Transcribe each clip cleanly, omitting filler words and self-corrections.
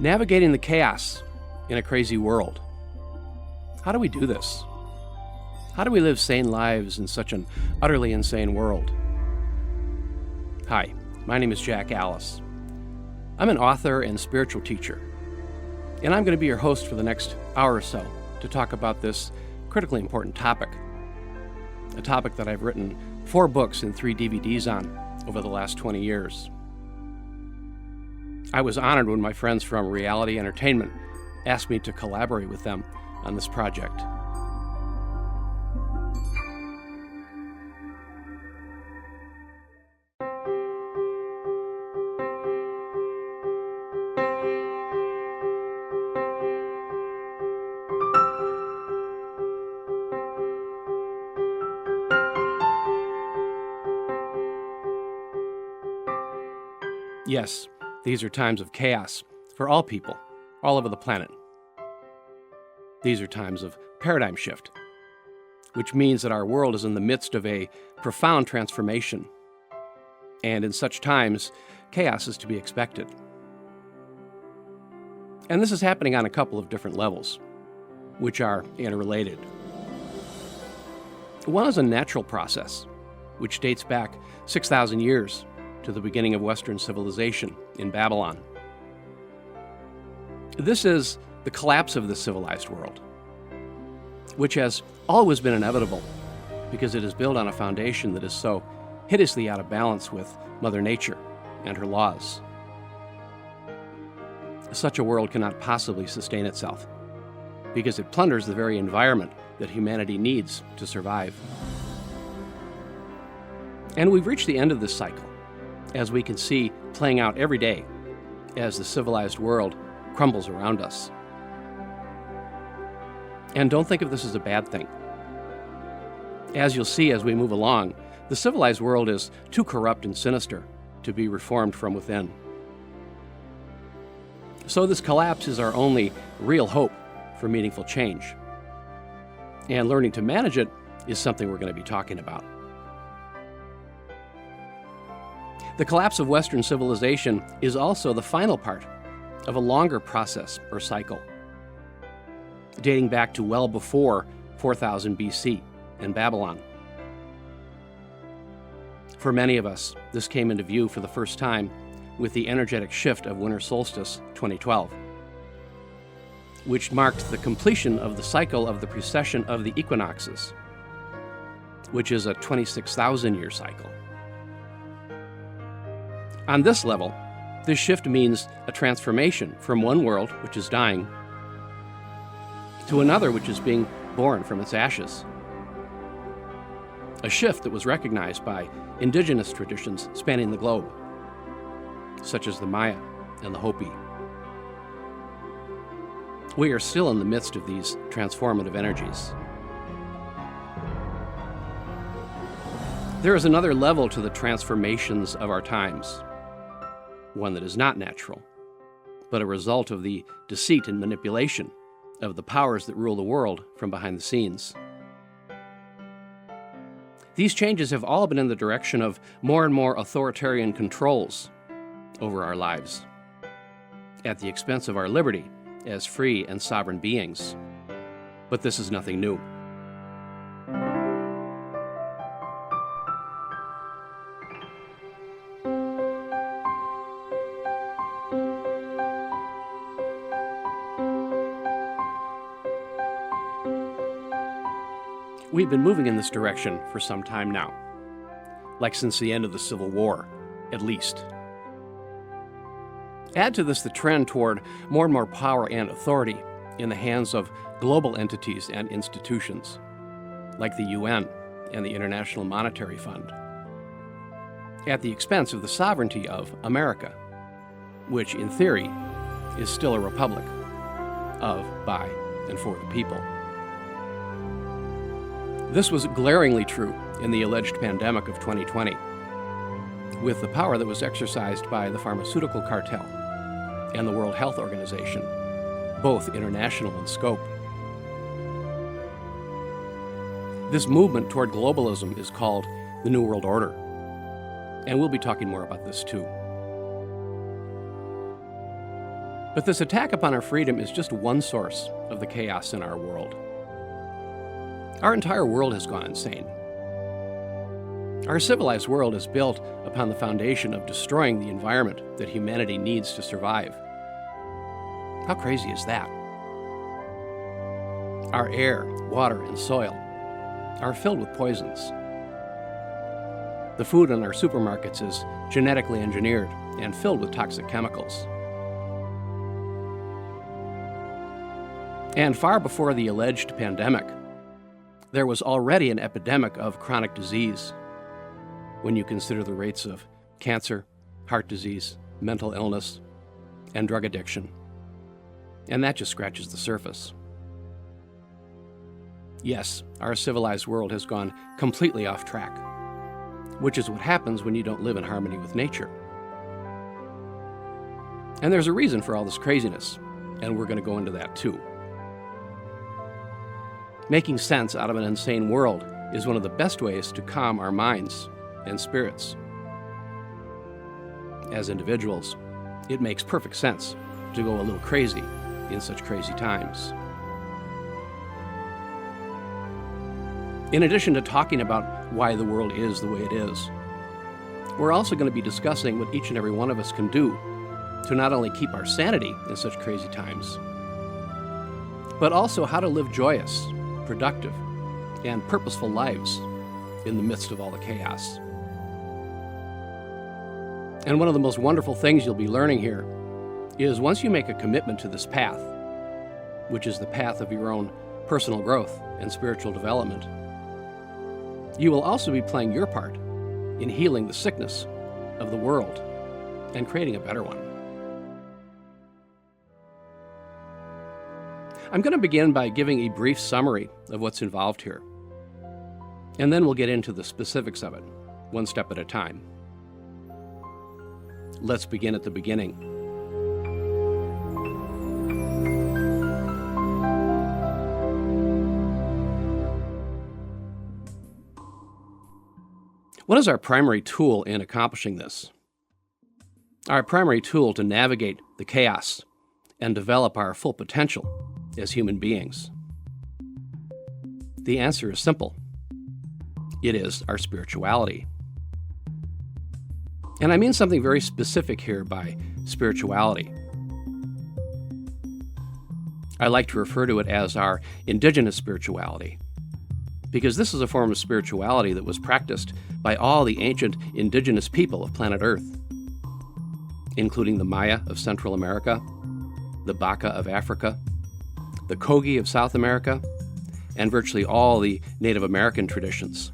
Navigating the chaos in a crazy world. How do we do this? How do we live sane lives in such an utterly insane world? Hi, my name is Jack Alice. I'm an author and spiritual teacher, and I'm going to be your host for the next hour or so to talk about this critically important topic, a topic that I've written 4 books and 3 DVDs on over the last 20 years. I was honored when my friends from Reality Entertainment asked me to collaborate with them on this project. Yes, these are times of chaos for all people, all over the planet. These are times of paradigm shift, which means that our world is in the midst of a profound transformation. And in such times, chaos is to be expected. And this is happening on a couple of different levels, which are interrelated. One is a natural process, which dates back 6,000 years to the beginning of Western civilization in Babylon. This is the collapse of the civilized world, which has always been inevitable because it is built on a foundation that is so hideously out of balance with Mother Nature and her laws. Such a world cannot possibly sustain itself because it plunders the very environment that humanity needs to survive. And we've reached the end of this cycle, as we can see playing out every day as the civilized world crumbles around us. And don't think of this as a bad thing. As you'll see as we move along, the civilized world is too corrupt and sinister to be reformed from within. So this collapse is our only real hope for meaningful change. And learning to manage it is something we're going to be talking about. The collapse of Western civilization is also the final part of a longer process or cycle, dating back to well before 4000 BC in Babylon. For many of us, this came into view for the first time with the energetic shift of winter solstice 2012, which marked the completion of the cycle of the precession of the equinoxes, which is a 26,000-year cycle. On this level, this shift means a transformation from one world, which is dying, to another which is being born from its ashes. A shift that was recognized by indigenous traditions spanning the globe, such as the Maya and the Hopi. We are still in the midst of these transformative energies. There is another level to the transformations of our times, one that is not natural, but a result of the deceit and manipulation of the powers that rule the world from behind the scenes. These changes have all been in the direction of more and more authoritarian controls over our lives, at the expense of our liberty as free and sovereign beings. But this is nothing new. We've been moving in this direction for some time now, like since the end of the Civil War, at least. Add to this the trend toward more and more power and authority in the hands of global entities and institutions, like the UN and the International Monetary Fund, at the expense of the sovereignty of America, which in theory is still a republic of, by, and for the people. This was glaringly true in the alleged pandemic of 2020, with the power that was exercised by the pharmaceutical cartel and the World Health Organization, both international in scope. This movement toward globalism is called the New World Order, and we'll be talking more about this too. But this attack upon our freedom is just one source of the chaos in our world. Our entire world has gone insane. Our civilized world is built upon the foundation of destroying the environment that humanity needs to survive. How crazy is that? Our air, water, and soil are filled with poisons. The food in our supermarkets is genetically engineered and filled with toxic chemicals. And far before the alleged pandemic, there was already an epidemic of chronic disease when you consider the rates of cancer, heart disease, mental illness, and drug addiction. And that just scratches the surface. Yes, our civilized world has gone completely off track, which is what happens when you don't live in harmony with nature. And there's a reason for all this craziness, and we're going to go into that too. Making sense out of an insane world is one of the best ways to calm our minds and spirits. As individuals, it makes perfect sense to go a little crazy in such crazy times. In addition to talking about why the world is the way it is, we're also going to be discussing what each and every one of us can do to not only keep our sanity in such crazy times, but also how to live joyous, productive, and purposeful lives in the midst of all the chaos. And one of the most wonderful things you'll be learning here is once you make a commitment to this path, which is the path of your own personal growth and spiritual development, you will also be playing your part in healing the sickness of the world and creating a better one. I'm going to begin by giving a brief summary of what's involved here, and then we'll get into the specifics of it, one step at a time. Let's begin at the beginning. What is our primary tool in accomplishing this? Our primary tool to navigate the chaos and develop our full potential as human beings? The answer is simple. It is our spirituality. And I mean something very specific here by spirituality. I like to refer to it as our indigenous spirituality, because this is a form of spirituality that was practiced by all the ancient indigenous people of planet Earth, including the Maya of Central America, the Baka of Africa, the Kogi of South America, and virtually all the Native American traditions.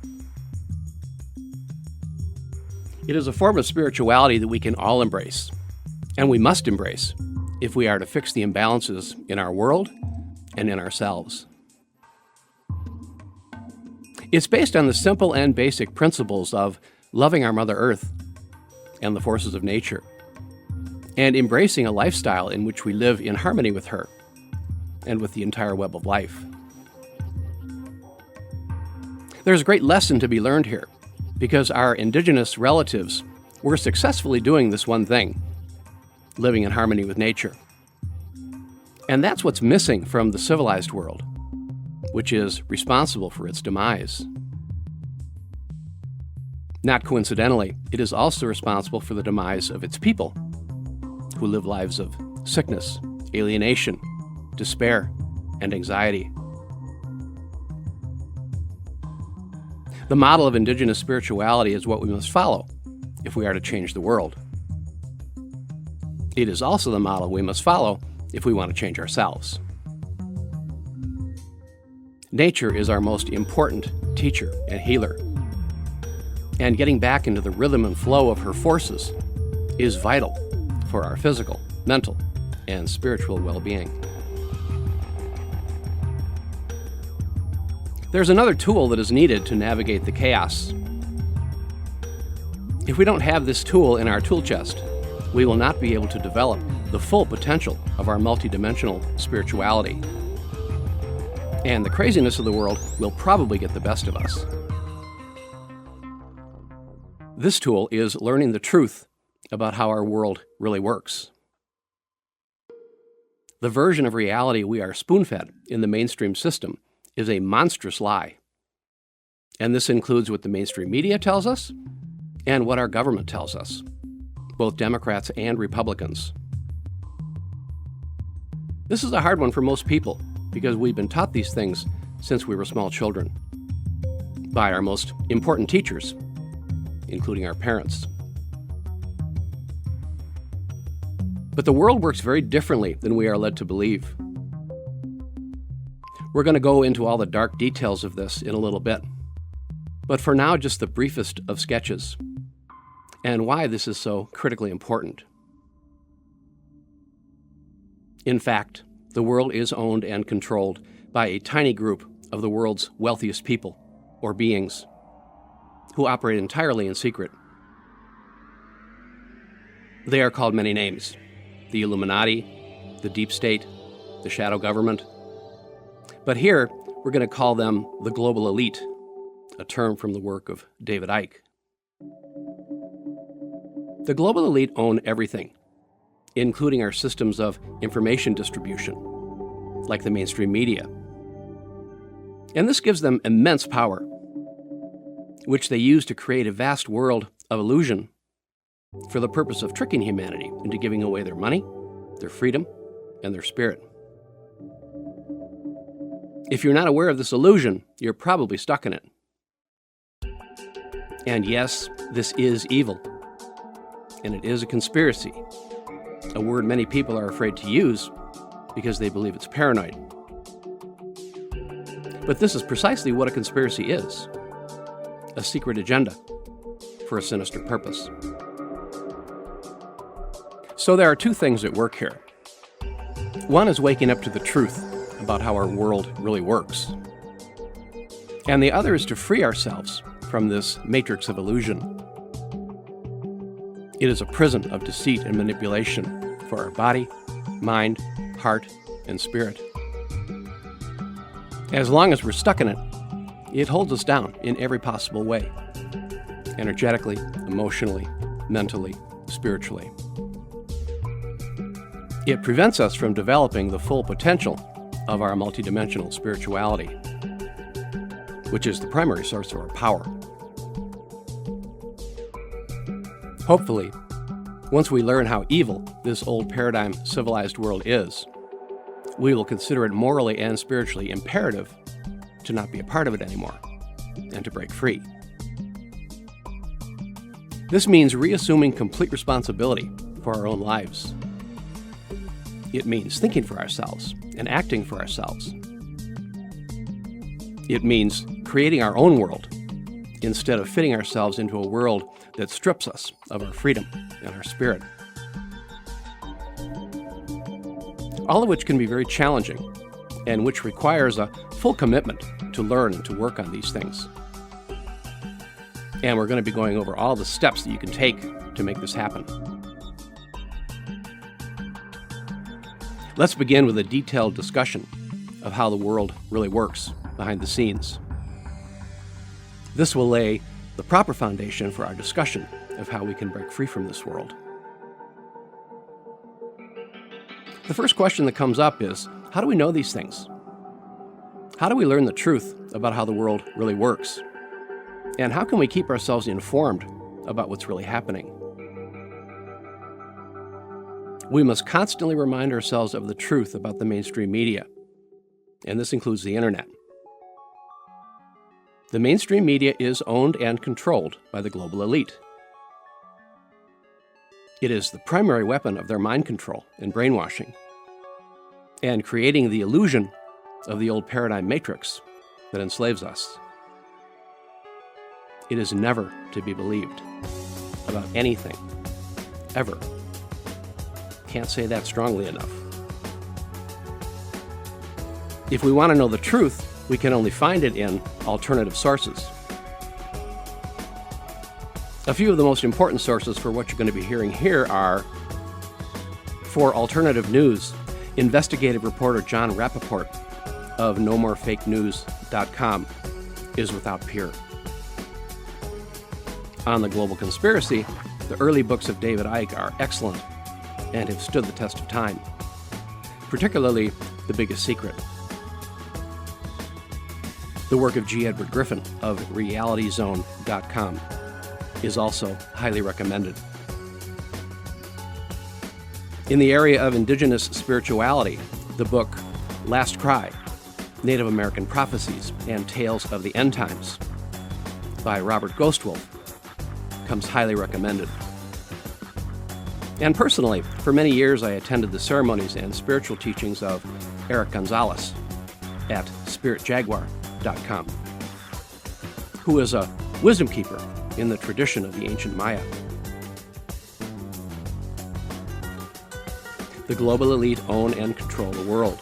It is a form of spirituality that we can all embrace, and we must embrace if we are to fix the imbalances in our world and in ourselves. It's based on the simple and basic principles of loving our Mother Earth and the forces of nature, and embracing a lifestyle in which we live in harmony with her and with the entire web of life. There's a great lesson to be learned here, because our indigenous relatives were successfully doing this one thing, living in harmony with nature. And that's what's missing from the civilized world, which is responsible for its demise. Not coincidentally, it is also responsible for the demise of its people, who live lives of sickness, alienation, despair, and anxiety. The model of indigenous spirituality is what we must follow if we are to change the world. It is also the model we must follow if we want to change ourselves. Nature is our most important teacher and healer, and getting back into the rhythm and flow of her forces is vital for our physical, mental, and spiritual well-being. There's another tool that is needed to navigate the chaos. If we don't have this tool in our tool chest, we will not be able to develop the full potential of our multidimensional spirituality. And the craziness of the world will probably get the best of us. This tool is learning the truth about how our world really works. The version of reality we are spoon-fed in the mainstream system is a monstrous lie. And this includes what the mainstream media tells us and what our government tells us, both Democrats and Republicans. This is a hard one for most people because we've been taught these things since we were small children by our most important teachers, including our parents. But the world works very differently than we are led to believe. We're going to go into all the dark details of this in a little bit. But for now, just the briefest of sketches and why this is so critically important. In fact, the world is owned and controlled by a tiny group of the world's wealthiest people, or beings, who operate entirely in secret. They are called many names: the Illuminati, the Deep State, the Shadow Government. But here, we're going to call them the Global Elite, a term from the work of David Icke. The Global Elite own everything, including our systems of information distribution, like the mainstream media. And this gives them immense power, which they use to create a vast world of illusion for the purpose of tricking humanity into giving away their money, their freedom, and their spirit. If you're not aware of this illusion, you're probably stuck in it. And yes, this is evil, and it is a conspiracy, a word many people are afraid to use because they believe it's paranoid. But this is precisely what a conspiracy is: a secret agenda for a sinister purpose. So there are two things at work here. One is waking up to the truth about how our world really works. And the other is to free ourselves from this matrix of illusion. It is a prison of deceit and manipulation for our body, mind, heart, and spirit. As long as we're stuck in it, it holds us down in every possible way: energetically, emotionally, mentally, spiritually. It prevents us from developing the full potential of our multidimensional spirituality, which is the primary source of our power. Hopefully, once we learn how evil this old paradigm civilized world is, we will consider it morally and spiritually imperative to not be a part of it anymore and to break free. This means reassuming complete responsibility for our own lives. It means thinking for ourselves and acting for ourselves. It means creating our own world instead of fitting ourselves into a world that strips us of our freedom and our spirit. All of which can be very challenging and which requires a full commitment to learn and to work on these things. And we're going to be going over all the steps that you can take to make this happen. Let's begin with a detailed discussion of how the world really works behind the scenes. This will lay the proper foundation for our discussion of how we can break free from this world. The first question that comes up is, how do we know these things? How do we learn the truth about how the world really works? And how can we keep ourselves informed about what's really happening? We must constantly remind ourselves of the truth about the mainstream media, and this includes the internet. The mainstream media is owned and controlled by the global elite. It is the primary weapon of their mind control and brainwashing, and creating the illusion of the old paradigm matrix that enslaves us. It is never to be believed about anything, ever. Can't say that strongly enough. If we want to know the truth, we can only find it in alternative sources. A few of the most important sources for what you're going to be hearing here are: for alternative news, investigative reporter John Rappaport of NoMoreFakeNews.com is without peer. On the global conspiracy, the early books of David Icke are excellent and have stood the test of time. particularly The Biggest Secret. The work of G. Edward Griffin of RealityZone.com is also highly recommended. In the area of indigenous spirituality, the book Last Cry, Native American Prophecies and Tales of the End Times by Robert Ghostwolf comes highly recommended. And personally, for many years I attended the ceremonies and spiritual teachings of Eric Gonzalez at spiritjaguar.com, who is a wisdom keeper in the tradition of the ancient Maya. The global elite own and control the world.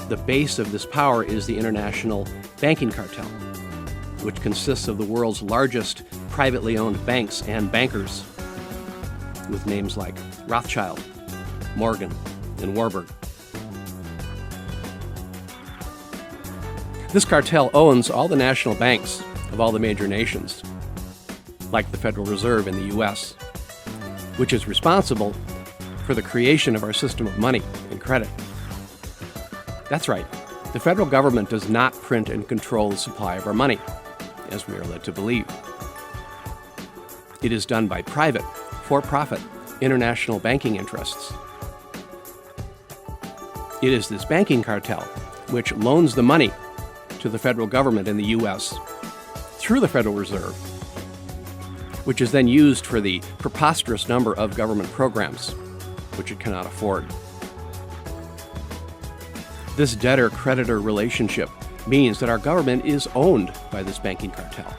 The base of this power is the international banking cartel, which consists of the world's largest privately owned banks and bankers, with names like Rothschild, Morgan, and Warburg. This cartel owns all the national banks of all the major nations, like the Federal Reserve in the U.S., which is responsible for the creation of our system of money and credit. That's right, the federal government does not print and control the supply of our money, as we are led to believe. It is done by private, for-profit, international banking interests. It is this banking cartel which loans the money to the federal government in the U.S. through the Federal Reserve, which is then used for the preposterous number of government programs which it cannot afford. This debtor-creditor relationship means that our government is owned by this banking cartel,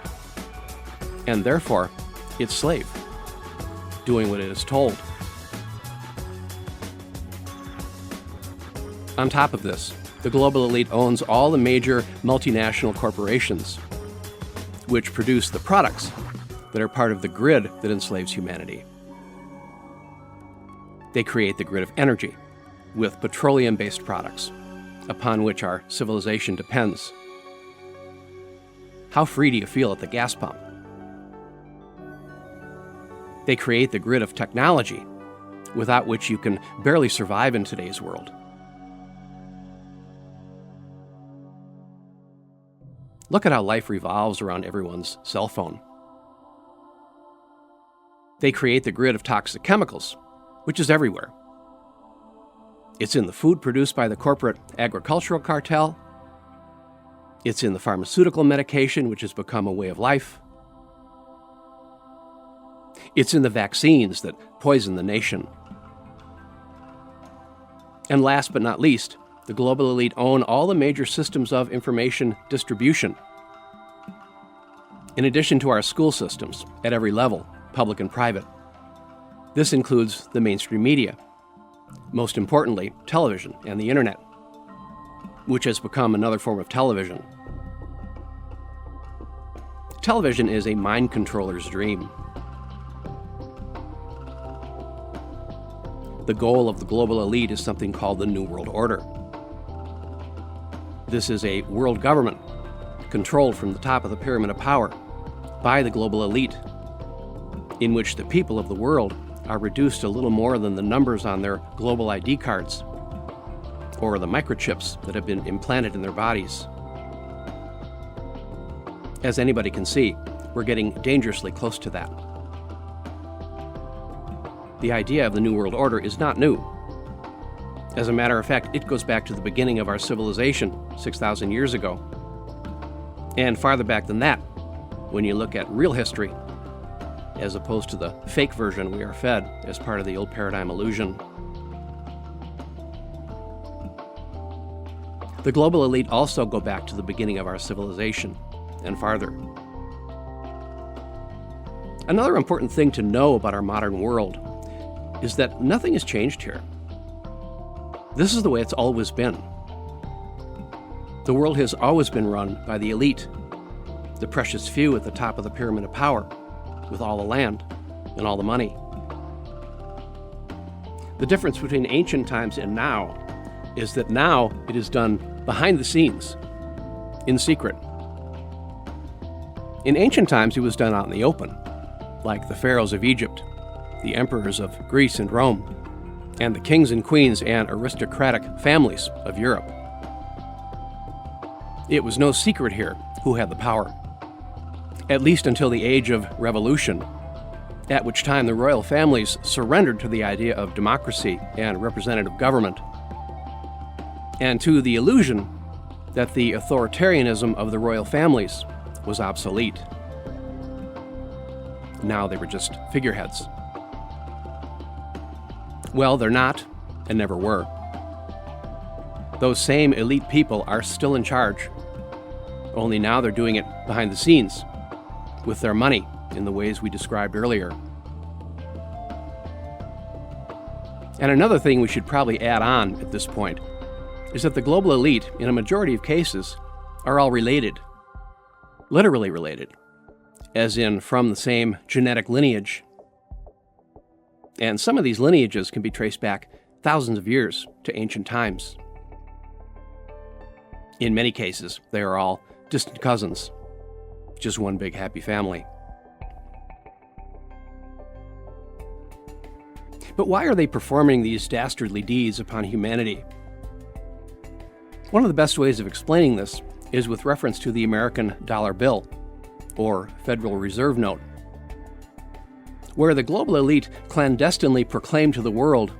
and therefore its slave, doing what it is told. On top of this, the global elite owns all the major multinational corporations, which produce the products that are part of the grid that enslaves humanity. They create the grid of energy with petroleum-based products, upon which our civilization depends. How free do you feel at the gas pump? They create the grid of technology, without which you can barely survive in today's world. Look at how life revolves around everyone's cell phone. They create the grid of toxic chemicals, which is everywhere. It's in the food produced by the corporate agricultural cartel. It's in the pharmaceutical medication, which has become a way of life. It's in the vaccines that poison the nation. And last but not least, the global elite own all the major systems of information distribution. In addition to our school systems at every level, public and private, this includes the mainstream media, most importantly, television and the internet, which has become another form of television. Television is a mind controller's dream. The goal of the global elite is something called the New World Order. This is a world government controlled from the top of the pyramid of power by the global elite, in which the people of the world are reduced to little more than the numbers on their global ID cards or the microchips that have been implanted in their bodies. As anybody can see, we're getting dangerously close to that. The idea of the New World Order is not new. As a matter of fact, it goes back to the beginning of our civilization 6,000 years ago, and farther back than that, when you look at real history, as opposed to the fake version we are fed as part of the old paradigm illusion. The global elite also go back to the beginning of our civilization, and farther. Another important thing to know about our modern world is that nothing has changed here. This is the way it's always been. The world has always been run by the elite, the precious few at the top of the pyramid of power, with all the land and all the money. The difference between ancient times and now is that now it is done behind the scenes, in secret. In ancient times, it was done out in the open, like the pharaohs of Egypt, the emperors of Greece and Rome, and the kings and queens and aristocratic families of Europe. It was no secret here who had the power, at least until the Age of Revolution, at which time the royal families surrendered to the idea of democracy and representative government, and to the illusion that the authoritarianism of the royal families was obsolete. Now they were just figureheads. Well, they're not, and never were. Those same elite people are still in charge, only now they're doing it behind the scenes, with their money in the ways we described earlier. And another thing we should probably add on at this point is that the global elite, in a majority of cases, are all related, literally related, as in from the same genetic lineage. And some of these lineages can be traced back thousands of years to ancient times. In many cases, they are all distant cousins, just one big happy family. But why are they performing these dastardly deeds upon humanity? One of the best ways of explaining this is with reference to the American dollar bill, or Federal Reserve note, where the global elite clandestinely proclaim to the world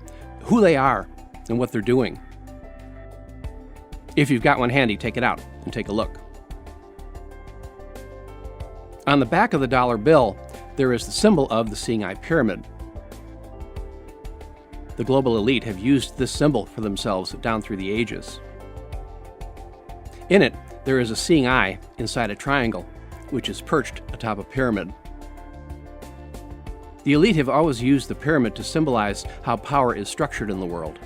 who they are and what they're doing. If you've got one handy, take it out and take a look. On the back of the dollar bill, there is the symbol of the Seeing Eye Pyramid. The global elite have used this symbol for themselves down through the ages. In it, there is a seeing eye inside a triangle, which is perched atop a pyramid. The elite have always used the pyramid to symbolize how power is structured in the world.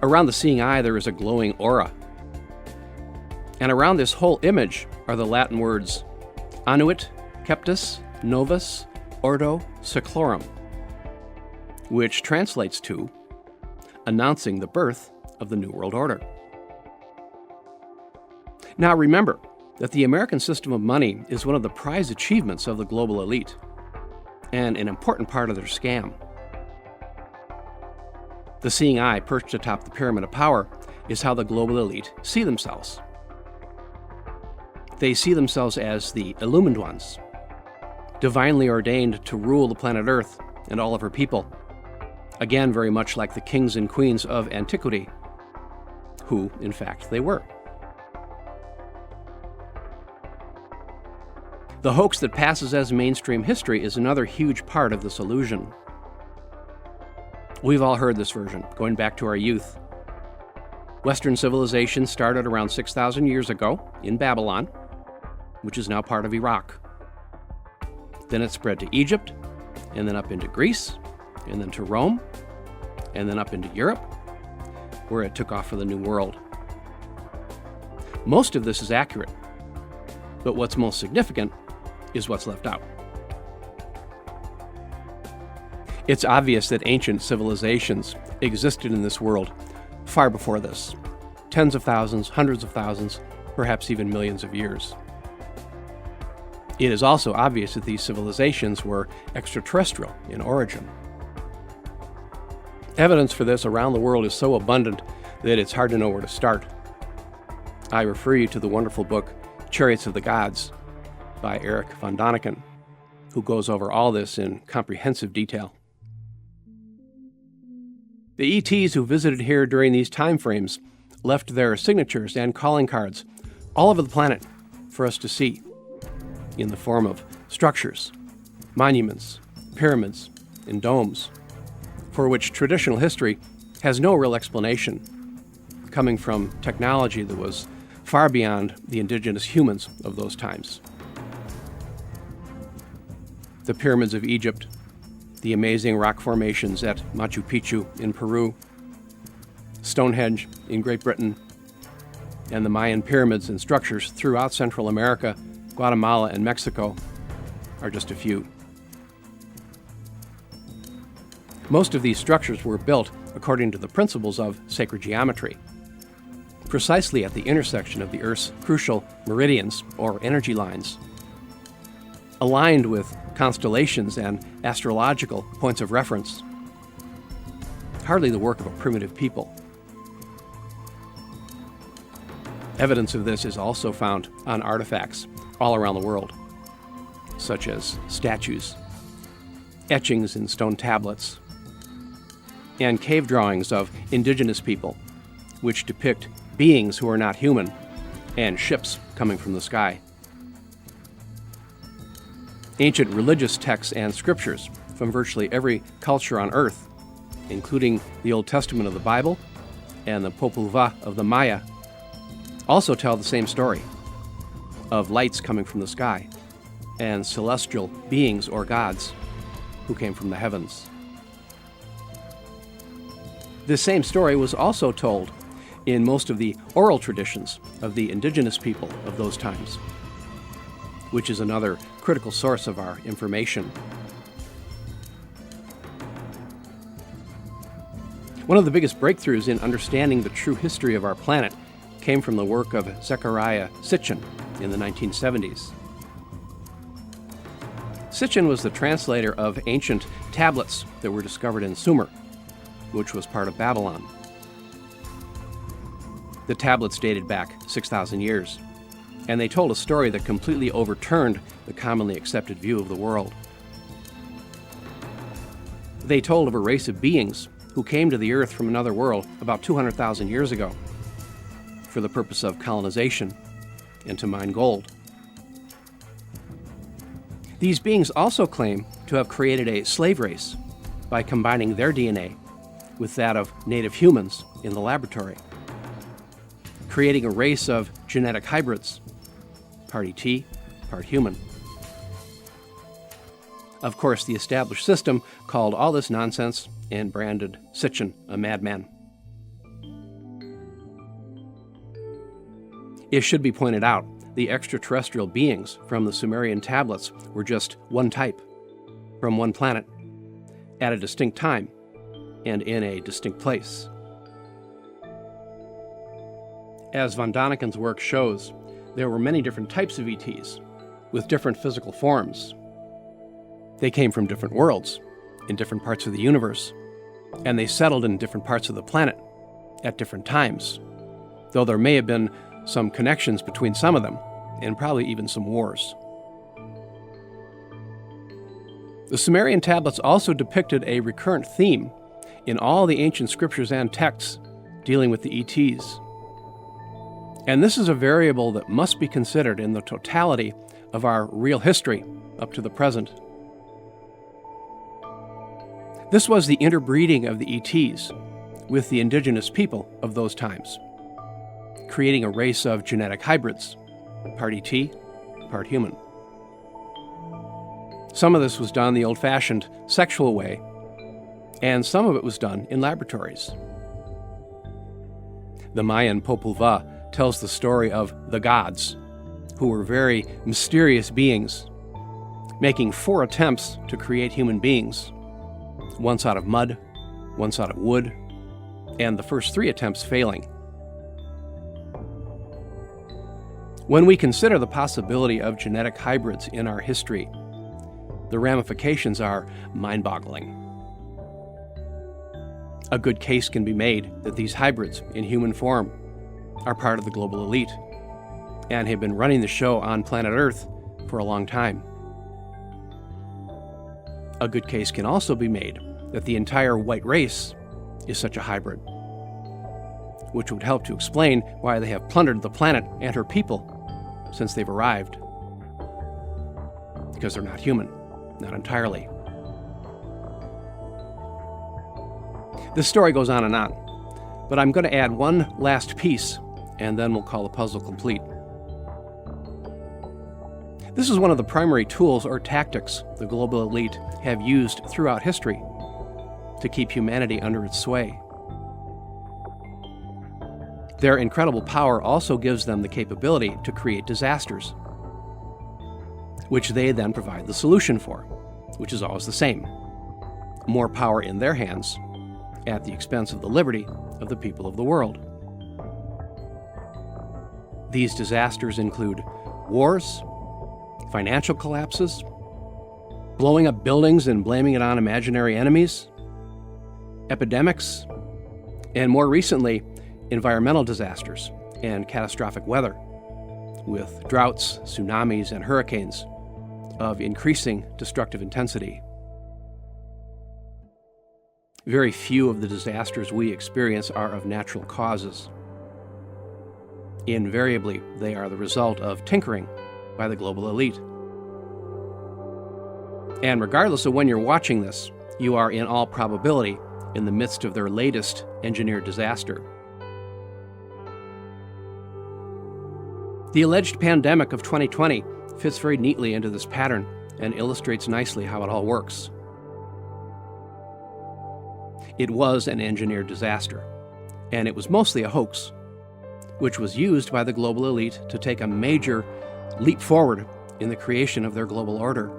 Around the seeing eye, there is a glowing aura. And around this whole image are the Latin words Annuit, Keptus, Novus, Ordo, Seclorum, which translates to announcing the birth of the New World Order. Now remember that the American system of money is one of the prized achievements of the global elite, and an important part of their scam. The seeing eye perched atop the pyramid of power is how the global elite see themselves. They see themselves as the illumined ones, divinely ordained to rule the planet Earth and all of her people, again very much like the kings and queens of antiquity, who, in fact, they were. The hoax that passes as mainstream history is another huge part of this illusion. We've all heard this version, going back to our youth. Western civilization started around 6,000 years ago in Babylon, which is now part of Iraq. Then it spread to Egypt, and then up into Greece, and then to Rome, and then up into Europe, where it took off for the New World. Most of this is accurate, but what's most significant is what's left out. It's obvious that ancient civilizations existed in this world far before this, tens of thousands, hundreds of thousands, perhaps even millions of years. It is also obvious that these civilizations were extraterrestrial in origin. Evidence for this around the world is so abundant that it's hard to know where to start. I refer you to the wonderful book Chariots of the Gods by Eric von Däniken, who goes over all this in comprehensive detail. The ETs who visited here during these time frames left their signatures and calling cards all over the planet for us to see, in the form of structures, monuments, pyramids, and domes, for which traditional history has no real explanation, coming from technology that was far beyond the indigenous humans of those times. The pyramids of Egypt, the amazing rock formations at Machu Picchu in Peru, Stonehenge in Great Britain, and the Mayan pyramids and structures throughout Central America, Guatemala, and Mexico are just a few. Most of these structures were built according to the principles of sacred geometry, precisely at the intersection of the Earth's crucial meridians, or energy lines, aligned with constellations and astrological points of reference hardly the work of a primitive people. Evidence of this is also found on artifacts all around the world, such as statues, etchings in stone tablets, and cave drawings of indigenous people, which depict beings who are not human and ships coming from the sky. Ancient religious texts and scriptures from virtually every culture on Earth, including the Old Testament of the Bible and the Popol Vuh of the Maya, also tell the same story of lights coming from the sky and celestial beings or gods who came from the heavens. This same story was also told in most of the oral traditions of the indigenous people of those times, which is another critical source of our information. One of the biggest breakthroughs in understanding the true history of our planet came from the work of Zecharia Sitchin in the 1970s. Sitchin was the translator of ancient tablets that were discovered in Sumer, which was part of Babylon. The tablets dated back 6,000 years, and they told a story that completely overturned the commonly accepted view of the world. They told of a race of beings who came to the earth from another world about 200,000 years ago for the purpose of colonization and to mine gold. These beings also claim to have created a slave race by combining their DNA with that of native humans in the laboratory, creating a race of genetic hybrids, part ET, part human. Of course, the established system called all this nonsense and branded Sitchin a madman. It should be pointed out, the extraterrestrial beings from the Sumerian tablets were just one type, from one planet, at a distinct time, and in a distinct place. As von Daniken's work shows, there were many different types of ETs, with different physical forms. They came from different worlds, in different parts of the universe, and they settled in different parts of the planet, at different times, though there may have been some connections between some of them, and probably even some wars. The Sumerian tablets also depicted a recurrent theme in all the ancient scriptures and texts dealing with the ETs. And this is a variable that must be considered in the totality of our real history up to the present. This was the interbreeding of the ETs with the indigenous people of those times, creating a race of genetic hybrids, part ET, part human. Some of this was done the old-fashioned sexual way, and some of it was done in laboratories. The Mayan Popol Vuh tells the story of the gods, who were very mysterious beings, making 4 attempts to create human beings, once out of mud, once out of wood, and the first 3 attempts failing. When we consider the possibility of genetic hybrids in our history, the ramifications are mind-boggling. A good case can be made that these hybrids in human form are part of the global elite and have been running the show on planet Earth for a long time. A good case can also be made that the entire white race is such a hybrid, which would help to explain why they have plundered the planet and her people since they've arrived. Because they're not human, not entirely. This story goes on and on, but I'm going to add one last piece, and then we'll call the puzzle complete. This is one of the primary tools or tactics the global elite have used throughout history to keep humanity under its sway. Their incredible power also gives them the capability to create disasters, which they then provide the solution for, which is always the same: more power in their hands at the expense of the liberty of the people of the world. These disasters include wars, financial collapses, blowing up buildings and blaming it on imaginary enemies, epidemics, and more recently, environmental disasters and catastrophic weather, with droughts, tsunamis, and hurricanes of increasing destructive intensity. Very few of the disasters we experience are of natural causes. Invariably, they are the result of tinkering by the global elite. And regardless of when you're watching this, you are in all probability in the midst of their latest engineered disaster. The alleged pandemic of 2020 fits very neatly into this pattern and illustrates nicely how it all works. It was an engineered disaster, and it was mostly a hoax, which was used by the global elite to take a major leap forward in the creation of their global order.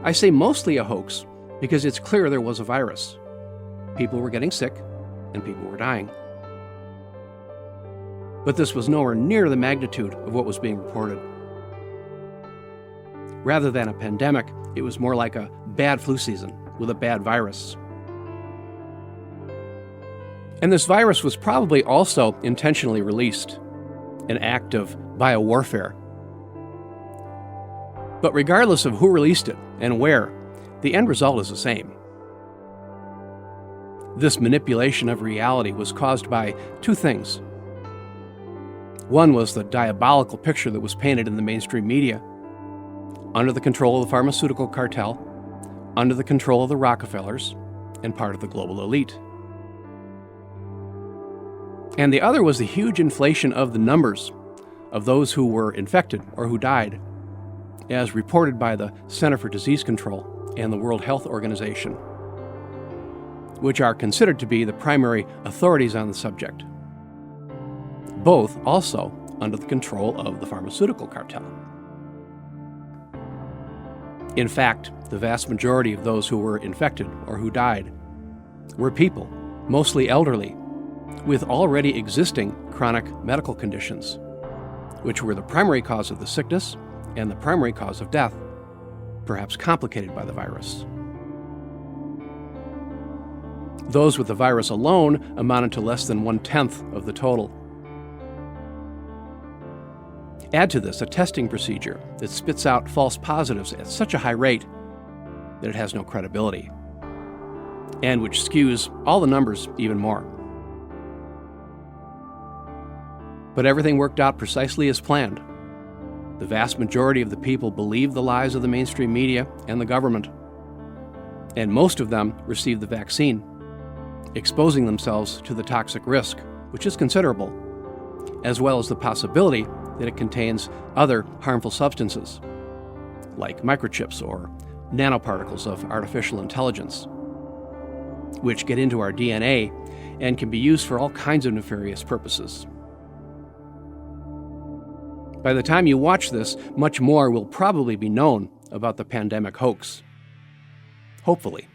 I say mostly a hoax because it's clear there was a virus. People were getting sick, and people were dying. But this was nowhere near the magnitude of what was being reported. Rather than a pandemic, it was more like a bad flu season with a bad virus. And this virus was probably also intentionally released, an act of biowarfare. But regardless of who released it and where, the end result is the same. This manipulation of reality was caused by two things. One was the diabolical picture that was painted in the mainstream media, under the control of the pharmaceutical cartel, under the control of the Rockefellers, and part of the global elite. And the other was the huge inflation of the numbers of those who were infected or who died, as reported by the Center for Disease Control and the World Health Organization, which are considered to be the primary authorities on the subject, both also under the control of the pharmaceutical cartel. In fact, the vast majority of those who were infected or who died were people, mostly elderly, with already existing chronic medical conditions, which were the primary cause of the sickness and the primary cause of death, perhaps complicated by the virus. Those with the virus alone amounted to less than 1/10 of the total. Add to this a testing procedure that spits out false positives at such a high rate that it has no credibility, and which skews all the numbers even more. But everything worked out precisely as planned. The vast majority of the people believed the lies of the mainstream media and the government, and most of them received the vaccine, exposing themselves to the toxic risk, which is considerable, as well as the possibility that it contains other harmful substances, like microchips or nanoparticles of artificial intelligence, which get into our DNA and can be used for all kinds of nefarious purposes. By the time you watch this, much more will probably be known about the pandemic hoax. Hopefully.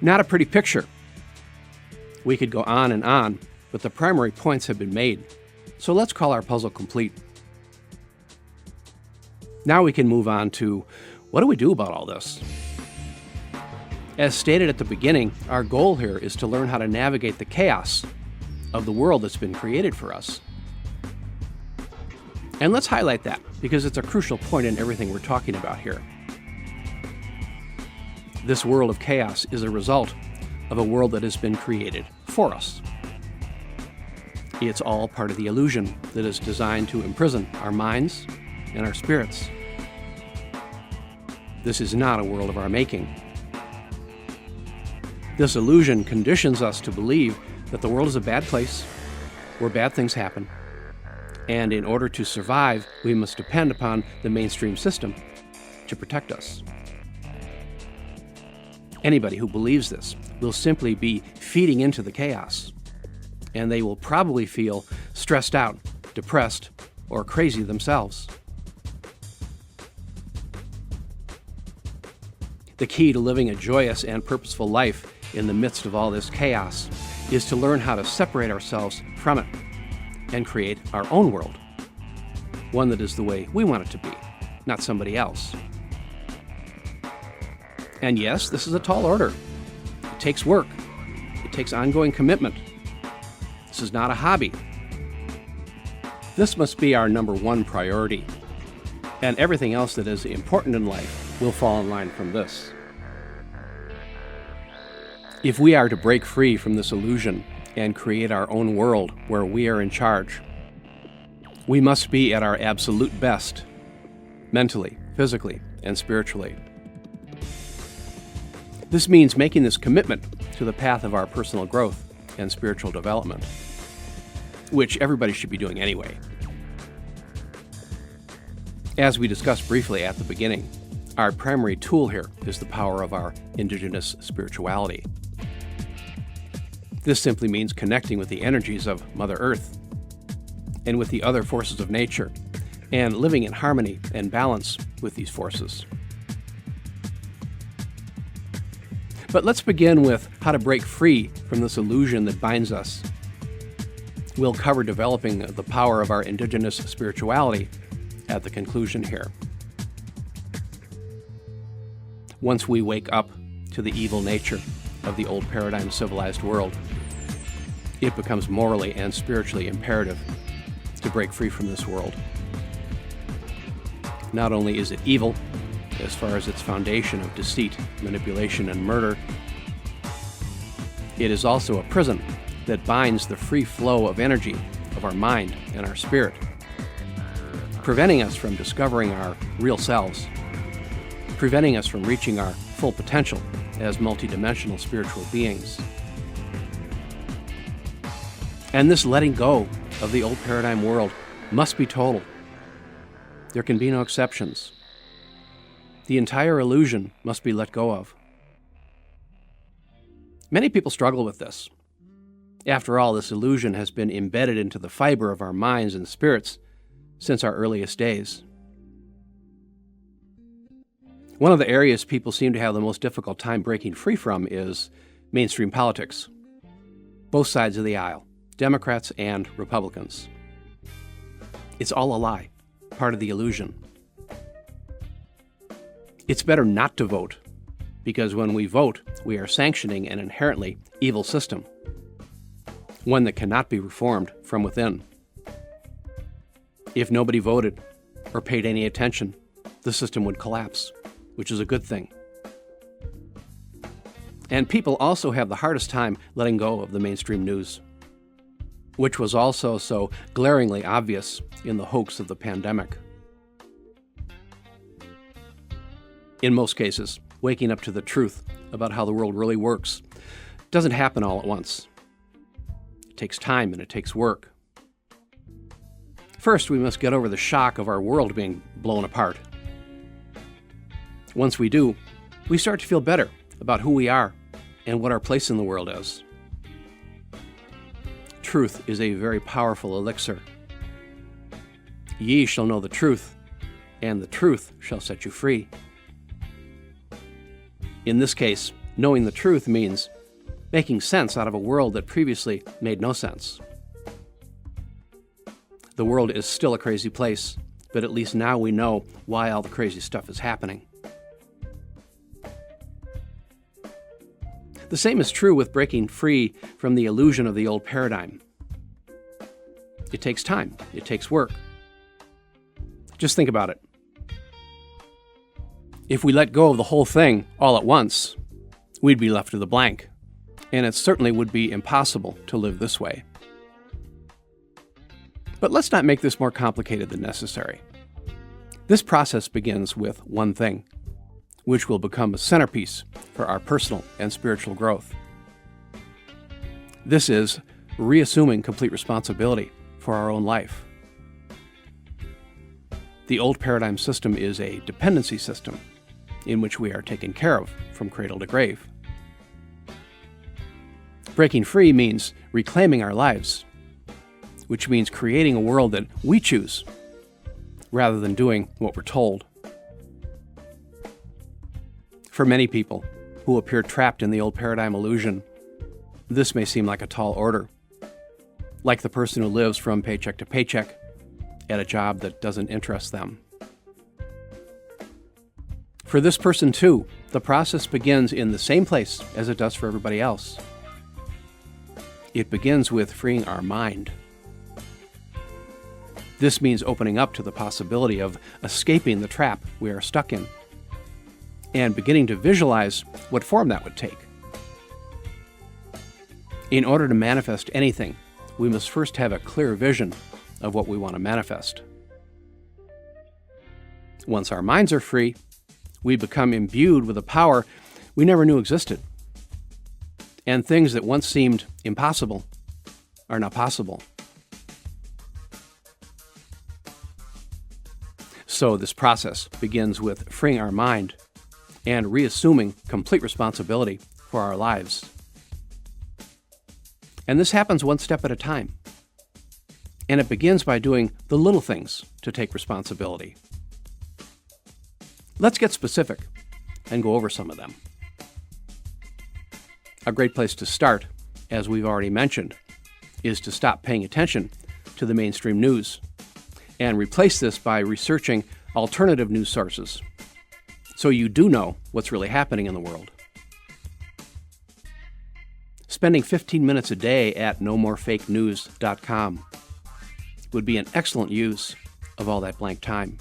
Not a pretty picture. We could go on, but the primary points have been made. So let's call our puzzle complete. Now we can move on to, what do we do about all this? As stated at the beginning, our goal here is to learn how to navigate the chaos of the world that's been created for us. And let's highlight that, because it's a crucial point in everything we're talking about here. This world of chaos is a result of a world that has been created for us. It's all part of the illusion that is designed to imprison our minds and our spirits. This is not a world of our making. This illusion conditions us to believe that the world is a bad place where bad things happen, and in order to survive, we must depend upon the mainstream system to protect us. Anybody who believes this will simply be feeding into the chaos, and they will probably feel stressed out, depressed, or crazy themselves. The key to living a joyous and purposeful life in the midst of all this chaos is to learn how to separate ourselves from it and create our own world, one that is the way we want it to be, not somebody else. And yes, this is a tall order. It takes work. It takes ongoing commitment. This is not a hobby. This must be our number one priority. And everything else that is important in life will fall in line from this. If we are to break free from this illusion and create our own world where we are in charge, we must be at our absolute best, mentally, physically, and spiritually. This means making this commitment to the path of our personal growth and spiritual development, which everybody should be doing anyway. As we discussed briefly at the beginning, our primary tool here is the power of our indigenous spirituality. This simply means connecting with the energies of Mother Earth and with the other forces of nature, and living in harmony and balance with these forces. But let's begin with how to break free from this illusion that binds us. We'll cover developing the power of our indigenous spirituality at the conclusion here. Once we wake up to the evil nature of the old paradigm civilized world, it becomes morally and spiritually imperative to break free from this world. Not only is it evil, as far as its foundation of deceit, manipulation, and murder, it is also a prison that binds the free flow of energy of our mind and our spirit, preventing us from discovering our real selves, preventing us from reaching our full potential as multidimensional spiritual beings. And this letting go of the old paradigm world must be total. There can be no exceptions. The entire illusion must be let go of. Many people struggle with this. After all, this illusion has been embedded into the fiber of our minds and spirits since our earliest days. One of the areas people seem to have the most difficult time breaking free from is mainstream politics. Both sides of the aisle, Democrats and Republicans. It's all a lie, part of the illusion. It's better not to vote, because when we vote, we are sanctioning an inherently evil system, one that cannot be reformed from within. If nobody voted or paid any attention, the system would collapse, which is a good thing. And people also have the hardest time letting go of the mainstream news, which was also so glaringly obvious in the hoax of the pandemic. In most cases, waking up to the truth about how the world really works doesn't happen all at once. It takes time and it takes work. First, we must get over the shock of our world being blown apart. Once we do, we start to feel better about who we are and what our place in the world is. Truth is a very powerful elixir. Ye shall know the truth, and the truth shall set you free. In this case, knowing the truth means making sense out of a world that previously made no sense. The world is still a crazy place, but at least now we know why all the crazy stuff is happening. The same is true with breaking free from the illusion of the old paradigm. It takes time. It takes work. Just think about it. If we let go of the whole thing all at once, we'd be left with a blank, and it certainly would be impossible to live this way. But let's not make this more complicated than necessary. This process begins with one thing, which will become a centerpiece for our personal and spiritual growth. This is reassuming complete responsibility for our own life. The old paradigm system is a dependency system in which we are taken care of from cradle to grave. Breaking free means reclaiming our lives, which means creating a world that we choose rather than doing what we're told. For many people who appear trapped in the old paradigm illusion, this may seem like a tall order, like the person who lives from paycheck to paycheck at a job that doesn't interest them. For this person too, The process begins in the same place as it does for everybody else. It begins with freeing our mind. This means opening up to the possibility of escaping the trap we are stuck in and beginning to visualize what form that would take. In order to manifest anything, we must first have a clear vision of what we want to manifest. Once our minds are free, we become imbued with a power we never knew existed. And things that once seemed impossible are now possible. So this process begins with freeing our mind and reassuming complete responsibility for our lives. And this happens one step at a time. And it begins by doing the little things to take responsibility. Let's get specific and go over some of them. A great place to start, as we've already mentioned, is to stop paying attention to the mainstream news and replace this by researching alternative news sources so you do know what's really happening in the world. Spending 15 minutes a day at nomorefakenews.com would be an excellent use of all that blank time.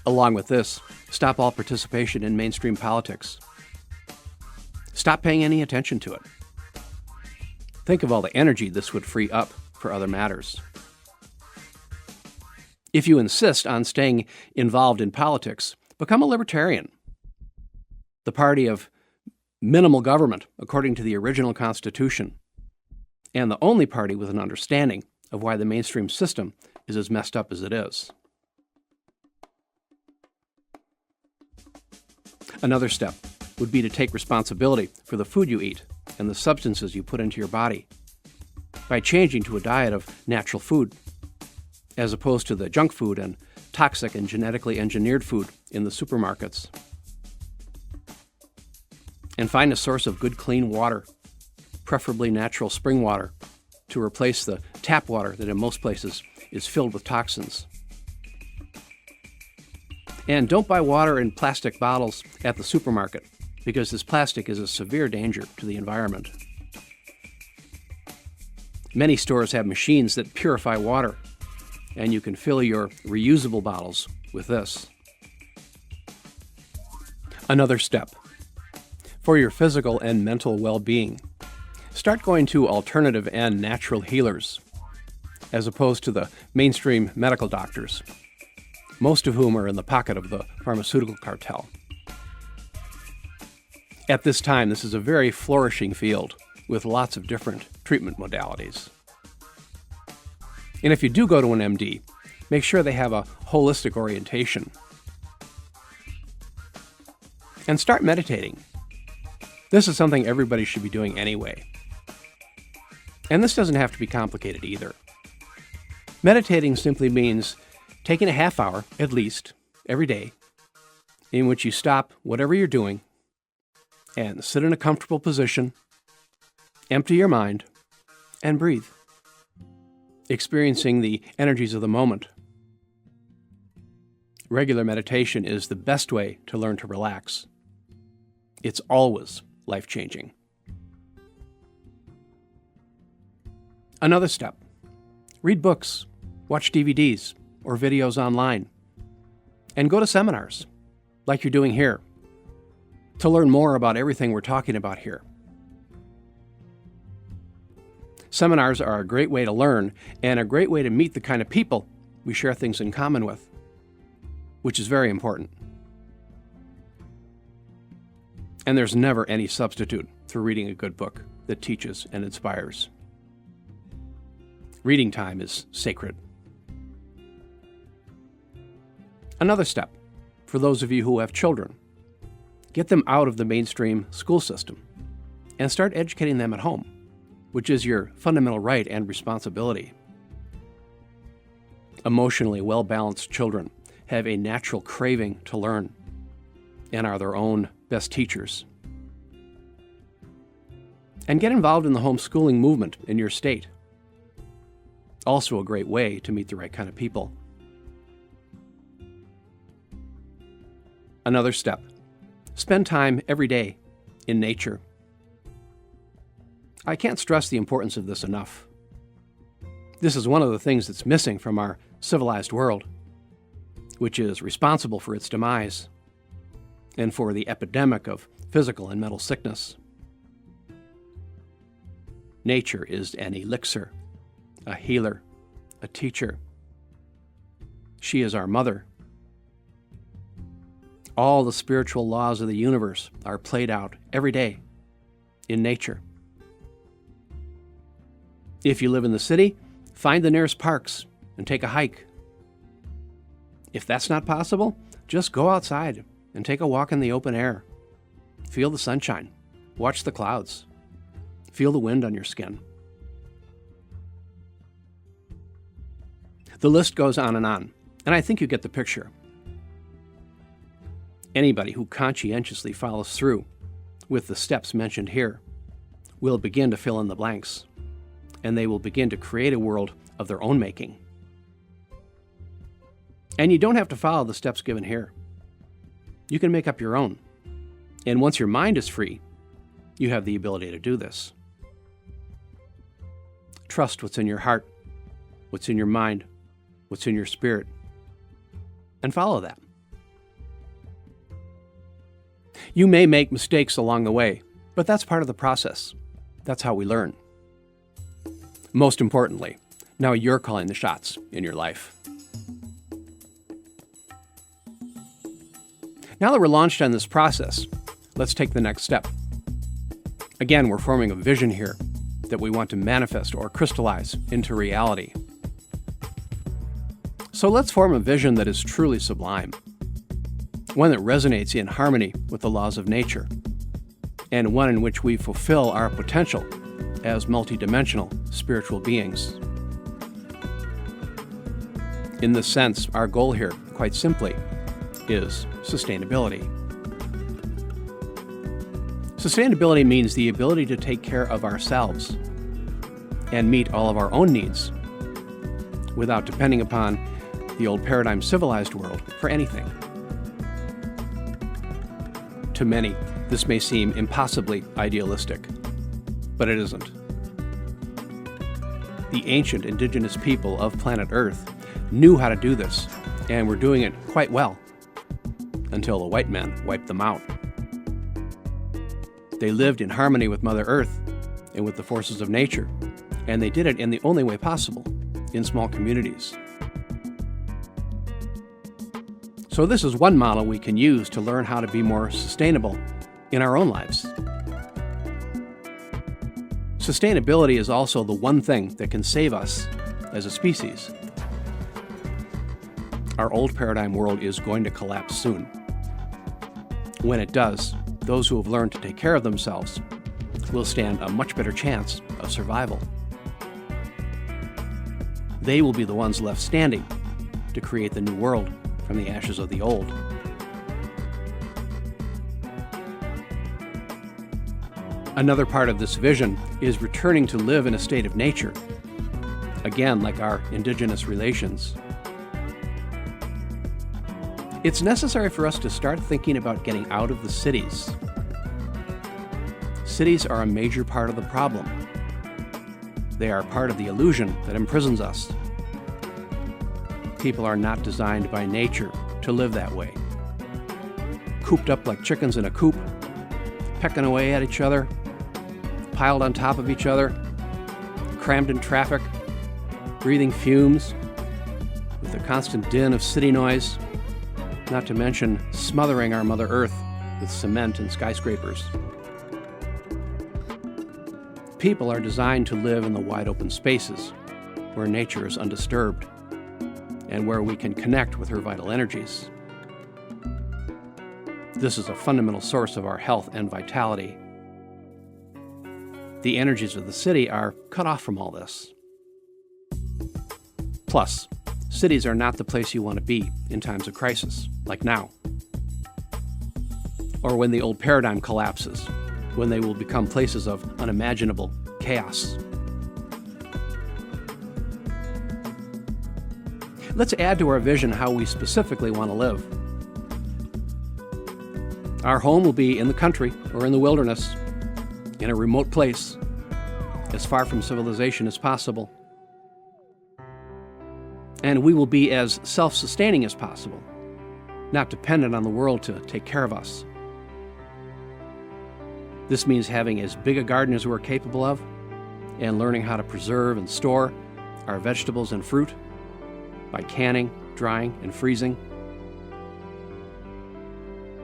Along with this, stop all participation in mainstream politics. Stop paying any attention to it. Think of all the energy this would free up for other matters. If you insist on staying involved in politics, become a libertarian. The party of minimal government, according to the original Constitution, and the only party with an understanding of why the mainstream system is as messed up as it is. Another step would be to take responsibility for the food you eat and the substances you put into your body by changing to a diet of natural food, as opposed to the junk food and toxic and genetically engineered food in the supermarkets. And find a source of good, clean water, preferably natural spring water, to replace the tap water that in most places is filled with toxins. And don't buy water in plastic bottles at the supermarket, because this plastic is a severe danger to the environment. Many stores have machines that purify water, and you can fill your reusable bottles with this. Another step. For your physical and mental well-being, start going to alternative and natural healers, as opposed to the mainstream medical doctors, most of whom are in the pocket of the pharmaceutical cartel. At this time, this is a very flourishing field with lots of different treatment modalities. And if you do go to an MD, make sure they have a holistic orientation. And start meditating. This is something everybody should be doing anyway. And this doesn't have to be complicated either. Meditating simply means taking a half hour, at least, every day, in which you stop whatever you're doing and sit in a comfortable position, empty your mind, and breathe, experiencing the energies of the moment. Regular meditation is the best way to learn to relax. It's always life-changing. Another step. Read books, watch DVDs or videos online, and go to seminars, like you're doing here, to learn more about everything we're talking about here. Seminars are a great way to learn and a great way to meet the kind of people we share things in common with, which is very important. And there's never any substitute for reading a good book that teaches and inspires. Reading time is sacred. Another step, for those of you who have children, get them out of the mainstream school system and start educating them at home, which is your fundamental right and responsibility. Emotionally well-balanced children have a natural craving to learn and are their own best teachers. And get involved in the homeschooling movement in your state. Also a great way to meet the right kind of people. Another step. Spend time every day in nature. I can't stress the importance of this enough. This is one of the things that's missing from our civilized world, which is responsible for its demise and for the epidemic of physical and mental sickness. Nature is an elixir, a healer, a teacher. She is our mother. All the spiritual laws of the universe are played out every day in nature. If you live in the city, find the nearest parks and take a hike. If that's not possible, just go outside and take a walk in the open air. Feel the sunshine. Watch the clouds. Feel the wind on your skin. The list goes on, and I think you get the picture. Anybody who conscientiously follows through with the steps mentioned here will begin to fill in the blanks, and they will begin to create a world of their own making. And you don't have to follow the steps given here. You can make up your own. And once your mind is free, you have the ability to do this. Trust what's in your heart, what's in your mind, what's in your spirit, and follow that. You may make mistakes along the way, but that's part of the process. That's how we learn. Most importantly, now you're calling the shots in your life. Now that we're launched on this process, let's take the next step. Again, we're forming a vision here that we want to manifest or crystallize into reality. So let's form a vision that is truly sublime, one that resonates in harmony with the laws of nature, and one in which we fulfill our potential as multidimensional spiritual beings. In this sense, our goal here, quite simply, is sustainability. Sustainability means the ability to take care of ourselves and meet all of our own needs without depending upon the old paradigm civilized world for anything. To many, this may seem impossibly idealistic, but it isn't. The ancient indigenous people of planet Earth knew how to do this, and were doing it quite well, until the white men wiped them out. They lived in harmony with Mother Earth and with the forces of nature, and they did it in the only way possible, in small communities. So this is one model we can use to learn how to be more sustainable in our own lives. Sustainability is also the one thing that can save us as a species. Our old paradigm world is going to collapse soon. When it does, those who have learned to take care of themselves will stand a much better chance of survival. They will be the ones left standing to create the new world from the ashes of the old. Another part of this vision is returning to live in a state of nature, again, like our indigenous relations. It's necessary for us to start thinking about getting out of the cities. Cities are a major part of the problem. They are part of the illusion that imprisons us. People are not designed by nature to live that way. Cooped up like chickens in a coop, pecking away at each other, piled on top of each other, crammed in traffic, breathing fumes, with the constant din of city noise, not to mention smothering our Mother Earth with cement and skyscrapers. People are designed to live in the wide open spaces where nature is undisturbed and where we can connect with her vital energies. This is a fundamental source of our health and vitality. The energies of the city are cut off from all this. Plus, cities are not the place you want to be in times of crisis, like now. Or when the old paradigm collapses, when they will become places of unimaginable chaos. Let's add to our vision how we specifically want to live. Our home will be in the country or in the wilderness, in a remote place, as far from civilization as possible. And we will be as self-sustaining as possible, not dependent on the world to take care of us. This means having as big a garden as we're capable of, and learning how to preserve and store our vegetables and fruit by canning, drying, and freezing.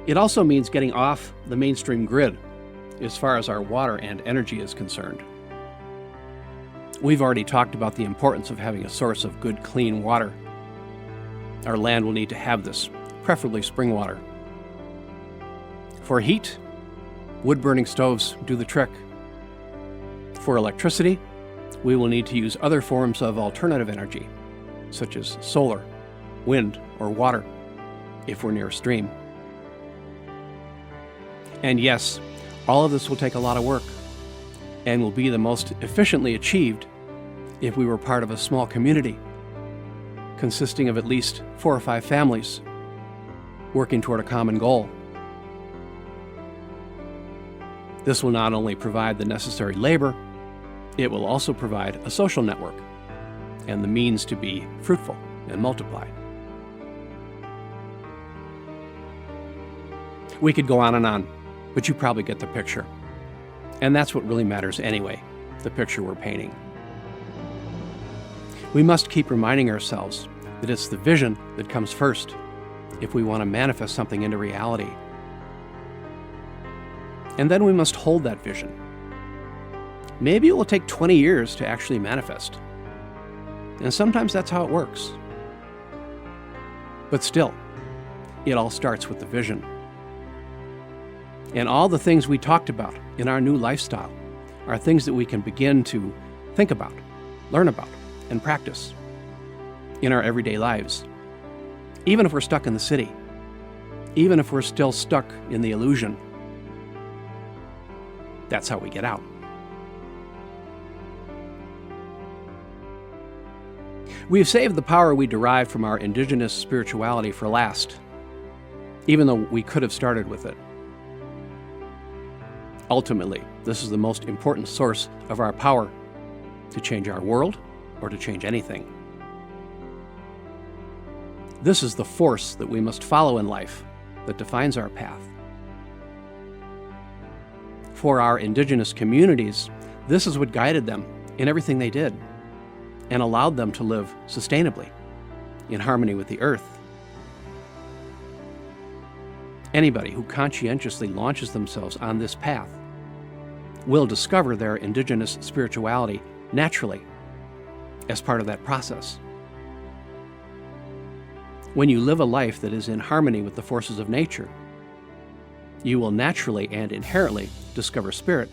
It also means getting off the mainstream grid as far as our water and energy is concerned. We've already talked about the importance of having a source of good, clean water. Our land will need to have this, preferably spring water. For heat, wood-burning stoves do the trick. For electricity, we will need to use other forms of alternative energy, such as solar, wind, or water, if we're near a stream. And yes, all of this will take a lot of work, and will be the most efficiently achieved if we were part of a small community, consisting of at least 4 or 5 families, working toward a common goal. This will not only provide the necessary labor, it will also provide a social network and the means to be fruitful and multiply. We could go on, but you probably get the picture. And that's what really matters anyway, the picture we're painting. We must keep reminding ourselves that it's the vision that comes first if we want to manifest something into reality. And then we must hold that vision. Maybe it will take 20 years to actually manifest. And sometimes that's how it works. But still, it all starts with the vision. And all the things we talked about in our new lifestyle are things that we can begin to think about, learn about, and practice in our everyday lives. Even if we're stuck in the city, even if we're still stuck in the illusion, that's how we get out. We've saved the power we derive from our indigenous spirituality for last, even though we could have started with it. Ultimately, this is the most important source of our power to change our world or to change anything. This is the force that we must follow in life that defines our path. For our indigenous communities, this is what guided them in everything they did and allowed them to live sustainably in harmony with the earth. Anybody who conscientiously launches themselves on this path will discover their indigenous spirituality naturally as part of that process. When you live a life that is in harmony with the forces of nature, you will naturally and inherently discover spirit,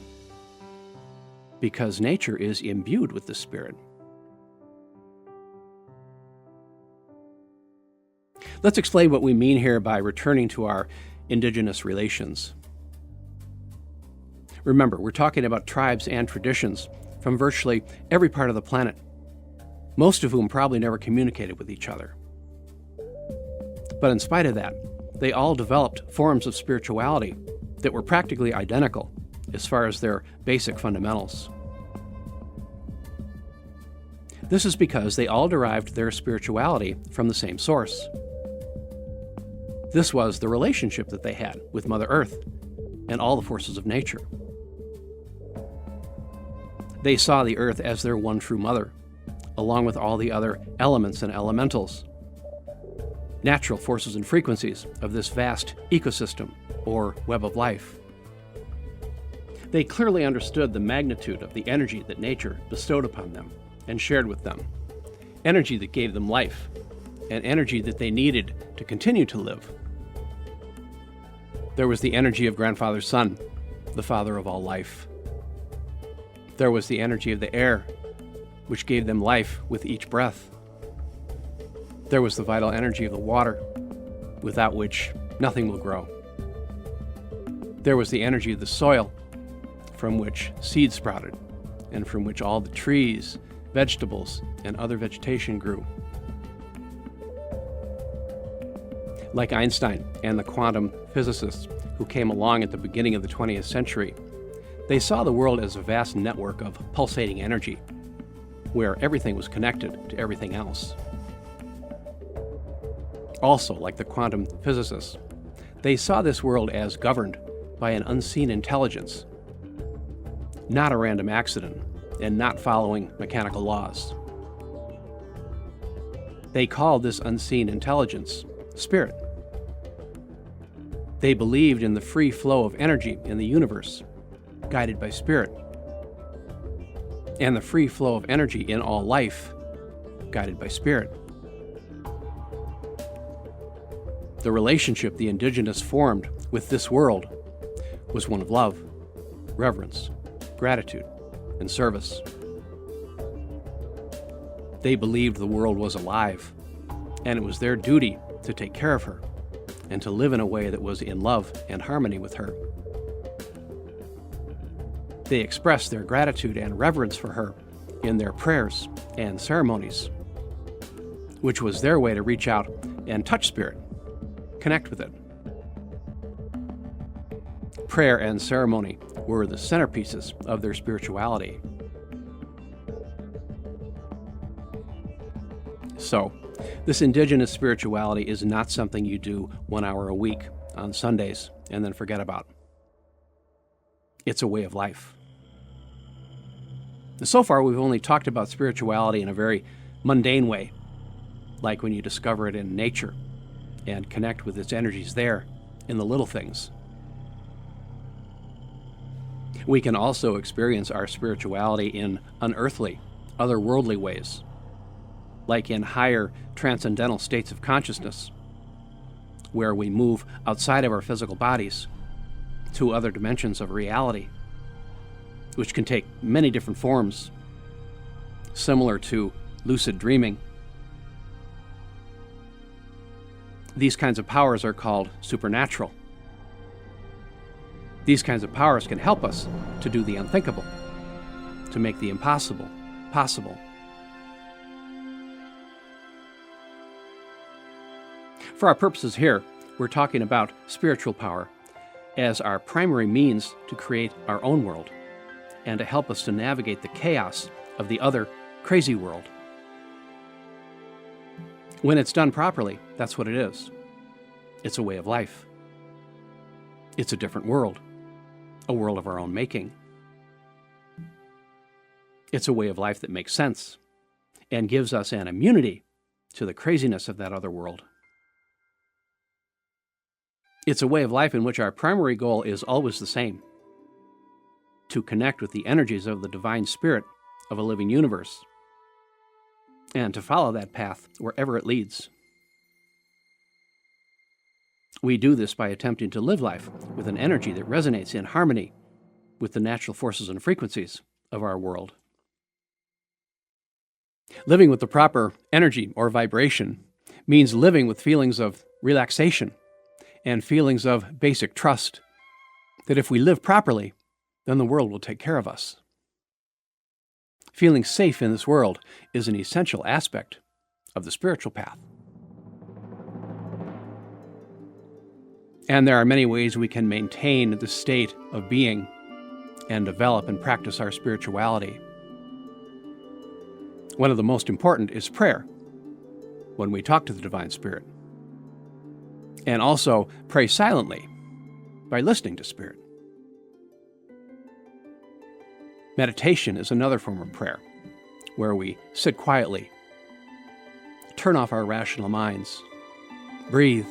because nature is imbued with the spirit. Let's explain what we mean here by returning to our indigenous relations. Remember, we're talking about tribes and traditions from virtually every part of the planet, most of whom probably never communicated with each other. But in spite of that, they all developed forms of spirituality that were practically identical as far as their basic fundamentals. This is because they all derived their spirituality from the same source. This was the relationship that they had with Mother Earth and all the forces of nature. They saw the earth as their one true mother, along with all the other elements and elementals, natural forces and frequencies of this vast ecosystem or web of life. They clearly understood the magnitude of the energy that nature bestowed upon them and shared with them, energy that gave them life, and energy that they needed to continue to live. There was the energy of Grandfather Sun, the father of all life. There was the energy of the air, which gave them life with each breath. There was the vital energy of the water, without which nothing will grow. There was the energy of the soil, from which seeds sprouted, and from which all the trees, vegetables, and other vegetation grew. Like Einstein and the quantum physicists who came along at the beginning of the 20th century, they saw the world as a vast network of pulsating energy, where everything was connected to everything else. Also, like the quantum physicists, they saw this world as governed by an unseen intelligence, not a random accident, and not following mechanical laws. They called this unseen intelligence spirit. They believed in the free flow of energy in the universe, guided by spirit, and the free flow of energy in all life, guided by spirit. The relationship the indigenous formed with this world was one of love, reverence, gratitude, and service. They believed the world was alive, and it was their duty to take care of her and to live in a way that was in love and harmony with her. They expressed their gratitude and reverence for her in their prayers and ceremonies, which was their way to reach out and touch spirit, connect with it. Prayer and ceremony were the centerpieces of their spirituality. So, this indigenous spirituality is not something you do 1 hour a week on Sundays and then forget about. It's a way of life. So far, we've only talked about spirituality in a very mundane way, like when you discover it in nature and connect with its energies there in the little things. We can also experience our spirituality in unearthly, otherworldly ways, like in higher transcendental states of consciousness, where we move outside of our physical bodies to other dimensions of reality, which can take many different forms, similar to lucid dreaming. These kinds of powers are called supernatural. These kinds of powers can help us to do the unthinkable, to make the impossible possible. For our purposes here, we're talking about spiritual power as our primary means to create our own world and to help us to navigate the chaos of the other crazy world. When it's done properly, that's what it is. It's a way of life. It's a different world, a world of our own making. It's a way of life that makes sense and gives us an immunity to the craziness of that other world. It's a way of life in which our primary goal is always the same: to connect with the energies of the divine spirit of a living universe, and to follow that path wherever it leads. We do this by attempting to live life with an energy that resonates in harmony with the natural forces and frequencies of our world. Living with the proper energy or vibration means living with feelings of relaxation and feelings of basic trust that if we live properly, then the world will take care of us. Feeling safe in this world is an essential aspect of the spiritual path. And there are many ways we can maintain the state of being and develop and practice our spirituality. One of the most important is prayer, when we talk to the Divine Spirit. And also pray silently by listening to Spirit. Meditation is another form of prayer, where we sit quietly, turn off our rational minds, breathe,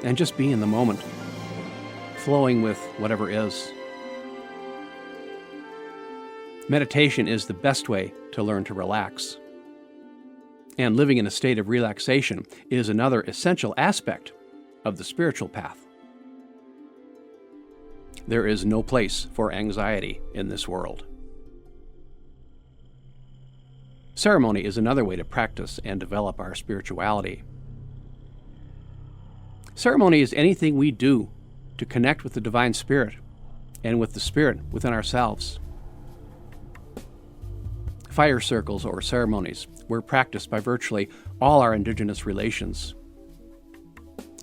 and just be in the moment, flowing with whatever is. Meditation is the best way to learn to relax. And living in a state of relaxation is another essential aspect of the spiritual path. There is no place for anxiety in this world. Ceremony is another way to practice and develop our spirituality. Ceremony is anything we do to connect with the Divine Spirit and with the Spirit within ourselves. Fire circles or ceremonies were practiced by virtually all our indigenous relations.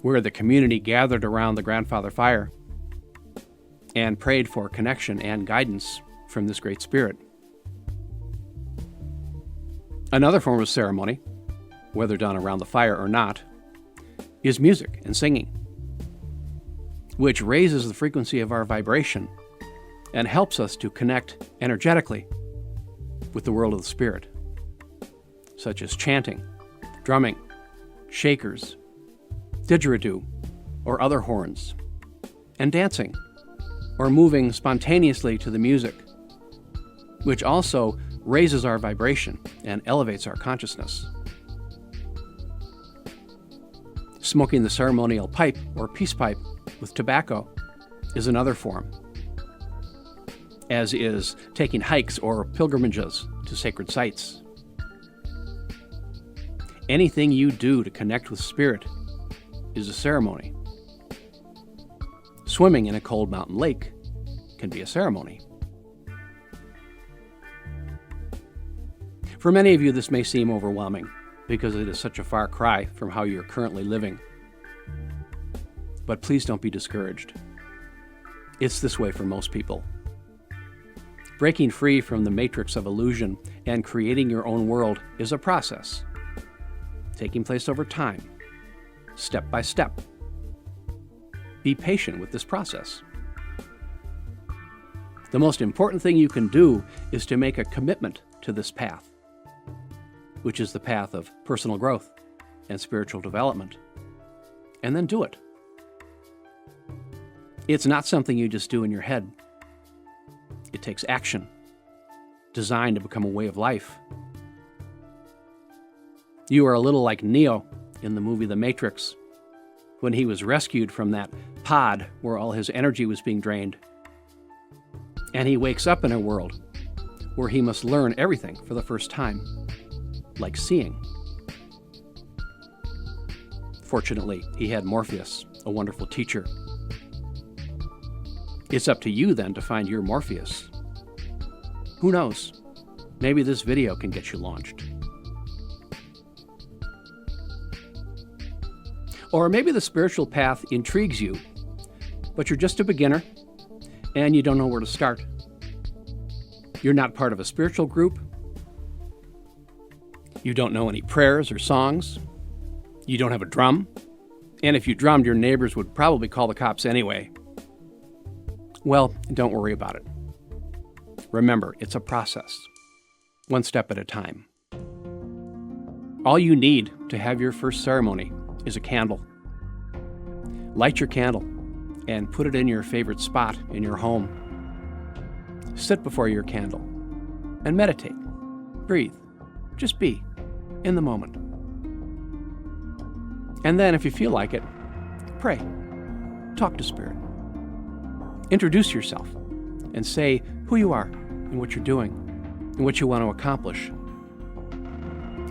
where the community gathered around the grandfather fire and prayed for connection and guidance from this great spirit. Another form of ceremony, whether done around the fire or not, is music and singing, which raises the frequency of our vibration and helps us to connect energetically with the world of the spirit, such as chanting, drumming, shakers, didgeridoo, or other horns, and dancing, or moving spontaneously to the music, which also raises our vibration and elevates our consciousness. Smoking the ceremonial pipe or peace pipe with tobacco is another form, as is taking hikes or pilgrimages to sacred sites. Anything you do to connect with spirit is a ceremony. Swimming in a cold mountain lake can be a ceremony. For many of you, this may seem overwhelming because it is such a far cry from how you're currently living. But please don't be discouraged. It's this way for most people. Breaking free from the matrix of illusion and creating your own world is a process, taking place over time, step by step. Be patient with this process. The most important thing you can do is to make a commitment to this path, which is the path of personal growth and spiritual development, and then do it. It's not something you just do in your head. It takes action, designed to become a way of life. You are a little like Neo in the movie The Matrix, when he was rescued from that pod where all his energy was being drained. And he wakes up in a world where he must learn everything for the first time, like seeing. Fortunately, he had Morpheus, a wonderful teacher. It's up to you then to find your Morpheus. Who knows? Maybe this video can get you launched. Or maybe the spiritual path intrigues you, but you're just a beginner and you don't know where to start. You're not part of a spiritual group. You don't know any prayers or songs. You don't have a drum. And if you drummed, your neighbors would probably call the cops anyway. Well, don't worry about it. Remember, it's a process, one step at a time. All you need to have your first ceremony is a candle. Light your candle and put it in your favorite spot in your home. Sit before your candle and meditate. Breathe. Just be in the moment. And then, if you feel like it, pray. Talk to Spirit. Introduce yourself and say who you are and what you're doing and what you want to accomplish.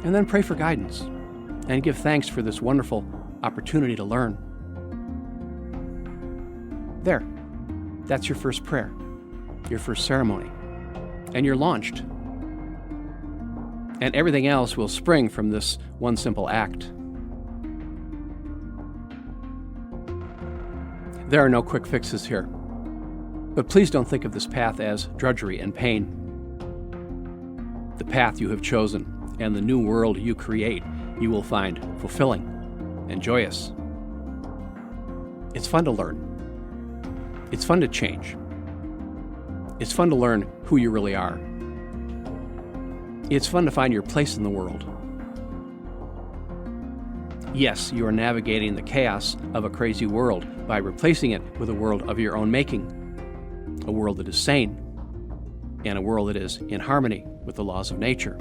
And then pray for guidance and give thanks for this wonderful opportunity to learn. There. That's your first prayer, your first ceremony, and you're launched. And everything else will spring from this one simple act. There are no quick fixes here, but please don't think of this path as drudgery and pain. The path you have chosen and the new world you create, you will find fulfilling and joyous. It's fun to learn. It's fun to change. It's fun to learn who you really are. It's fun to find your place in the world. Yes, you are navigating the chaos of a crazy world by replacing it with a world of your own making, a world that is sane, and a world that is in harmony with the laws of nature.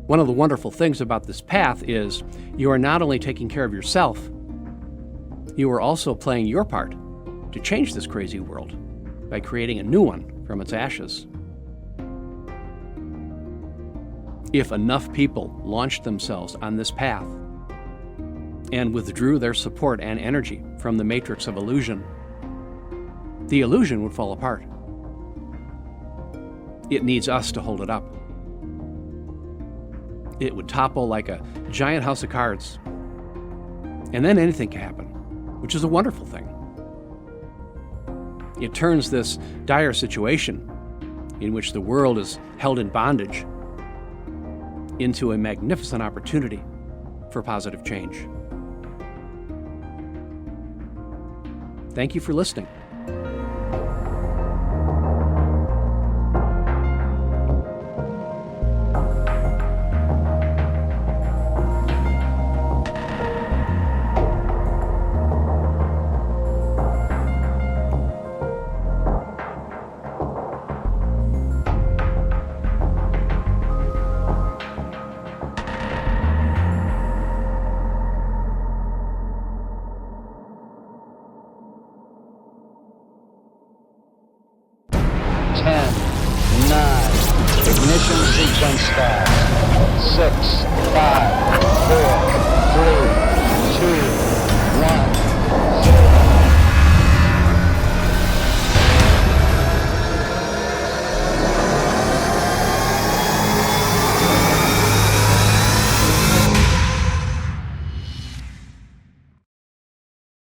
One of the wonderful things about this path is you are not only taking care of yourself, you are also playing your part to change this crazy world by creating a new one from its ashes. If enough people launched themselves on this path and withdrew their support and energy from the matrix of illusion, the illusion would fall apart. It needs us to hold it up. it would topple like a giant house of cards. And then anything can happen, which is a wonderful thing. It turns this dire situation, in which the world is held in bondage, into a magnificent opportunity for positive change. Thank you for listening. Ignition sequence start. 6, 5, 4, 3,